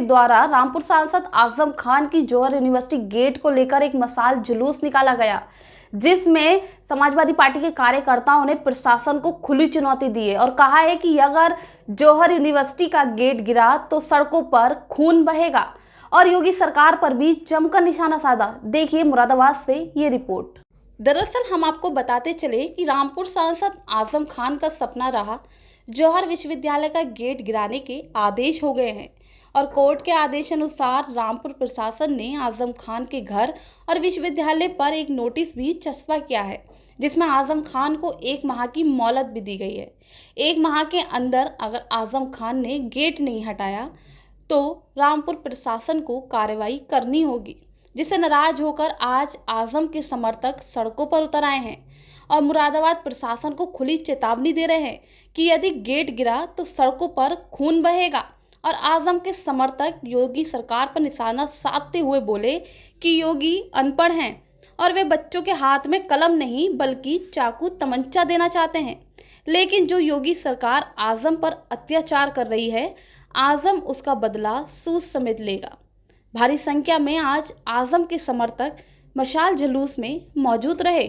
द्वारा रामपुर सांसद आजम खान की जौहर यूनिवर्सिटी गेट को लेकर एक मशाल जुलूस निकाला गया, जिसमें समाजवादी पार्टी के कार्यकर्ताओं ने प्रशासन को खुली चुनौती दी है और कहा है कि अगर जौहर यूनिवर्सिटी का गेट गिरा तो सड़कों पर खून बहेगा और योगी सरकार पर भी जमकर निशाना साधा। देखिए मुरादाबाद से ये रिपोर्ट। दरअसल हम आपको बताते चले कि रामपुर सांसद आजम खान का सपना रहा जौहर विश्वविद्यालय का गेट गिराने के आदेश हो गए हैं और कोर्ट के आदेश अनुसार रामपुर प्रशासन ने आजम खान के घर और विश्वविद्यालय पर एक नोटिस भी चस्पा किया है, जिसमें आजम खान को 1 माह की मोहलत भी दी गई है। 1 माह के अंदर अगर आजम खान ने गेट नहीं हटाया तो रामपुर प्रशासन को कार्रवाई करनी होगी, जिससे नाराज होकर आज आजम के समर्थक सड़कों पर उतर आए हैं और मुरादाबाद प्रशासन को खुली चेतावनी दे रहे हैं कि यदि गेट गिरा तो सड़कों पर खून बहेगा। और आजम के समर्थक योगी सरकार पर निशाना साधते हुए बोले कि योगी अनपढ़ हैं और वे बच्चों के हाथ में कलम नहीं बल्कि चाकू तमंचा देना चाहते हैं, लेकिन जो योगी सरकार आजम पर अत्याचार कर रही है, आजम उसका बदला सूद समेत लेगा। भारी संख्या में आज आजम के समर्थक मशाल जुलूस में मौजूद रहे।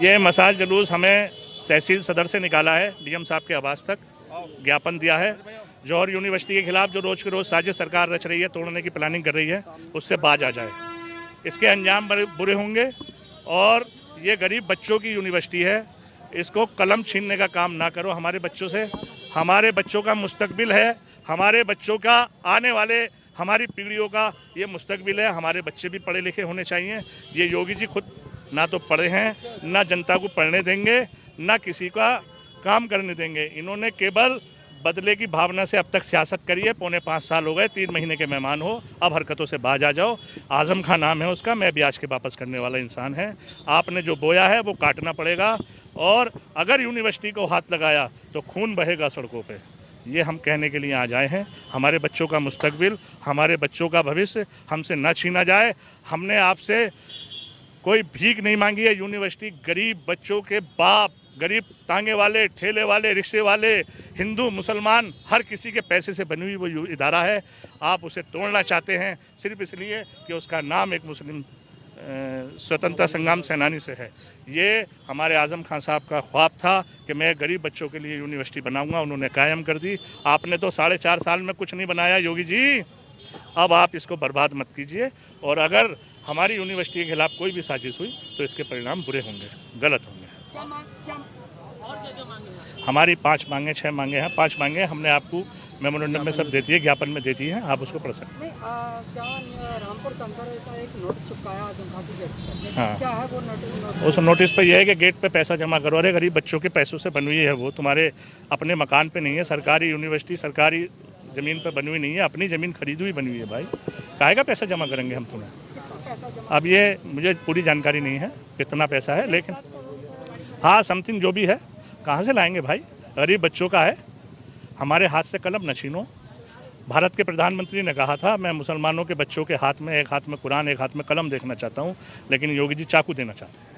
ये मशाल जुलूस हमें तहसील सदर से निकाला है, डीएम साहब के आवास तक ज्ञापन दिया है। जौहर यूनिवर्सिटी के खिलाफ जो रोज के रोज साजिश सरकार रच रही है, तोड़ने की प्लानिंग कर रही है, उससे बाज आ जाए। इसके अंजाम बुरे होंगे और ये गरीब बच्चों की यूनिवर्सिटी है, इसको कलम छीनने का काम ना करो हमारे बच्चों से। हमारे बच्चों का मुस्तकबिल है, हमारे बच्चों का आने वाले हमारी पीढ़ियों का ये मुस्तकबिल है। हमारे बच्चे भी पढ़े लिखे होने चाहिए। ये योगी जी खुद ना तो पढ़े हैं, ना जनता को पढ़ने देंगे, ना किसी का काम करने देंगे। इन्होंने केवल बदले की भावना से अब तक सियासत करी है। 4.25 साल हो गए, 3 महीने के मेहमान हो, अब हरकतों से बाज आ जाओ। आजम खान नाम है उसका, मैं भी आज के वापस करने वाला इंसान है। आपने जो बोया है वो काटना पड़ेगा और अगर यूनिवर्सिटी को हाथ लगाया तो खून बहेगा सड़कों पे। ये हम कहने के लिए आज आए हैं। हमारे बच्चों का मुस्तकबिल, हमारे बच्चों का भविष्य हमसे न छीना जाए। हमने आपसे कोई भीख नहीं मांगी है। यूनिवर्सिटी गरीब बच्चों के बाप, गरीब तांगे वाले, ठेले वाले, रिक्शे वाले, हिंदू मुसलमान, हर किसी के पैसे से बनी हुई वो इदारा है। आप उसे तोड़ना चाहते हैं सिर्फ इसलिए कि उसका नाम एक मुस्लिम स्वतंत्रता संग्राम सेनानी से है। ये हमारे आजम खान साहब का ख्वाब था कि मैं गरीब बच्चों के लिए यूनिवर्सिटी बनाऊंगा, उन्होंने कायम कर दी। आपने तो 4.5 साल में कुछ नहीं बनाया योगी जी, अब आप इसको बर्बाद मत कीजिए। और अगर हमारी यूनिवर्सिटी के खिलाफ कोई भी साजिश हुई तो इसके परिणाम बुरे होंगे, गलत होंगे। हमारी 5 मांगे 6 मांगे हैं, 5 मांगे हमने आपको मेमोरेंडम में सब देती है, ज्ञापन में देती है, आप उसको पढ़ सकते हैं। रामपुर के अंदर एक नोटिस चिपकाया आजम खान के गेट। हाँ, क्या है वो नोटिस? उस नोटिस पे यह है कि गेट पे पैसा जमा करो। अरे गरीब बच्चों के पैसों से बनी हुई है वो, तुम्हारे अपने मकान पे नहीं है। सरकारी यूनिवर्सिटी सरकारी ज़मीन पर बनी हुई नहीं है, अपनी ज़मीन खरीदी हुई बनी हुई है। भाई काहे का पैसा जमा करेंगे हम तुम्हें? अब ये मुझे पूरी जानकारी नहीं है कितना पैसा है, लेकिन हाँ समथिंग जो भी है। कहाँ से लाएंगे भाई? गरीब बच्चों का है। हमारे हाथ से कलम न छीनो। भारत के प्रधानमंत्री ने कहा था मैं मुसलमानों के बच्चों के हाथ में, एक हाथ में कुरान एक हाथ में कलम देखना चाहता हूँ, लेकिन योगी जी चाकू देना चाहते हैं।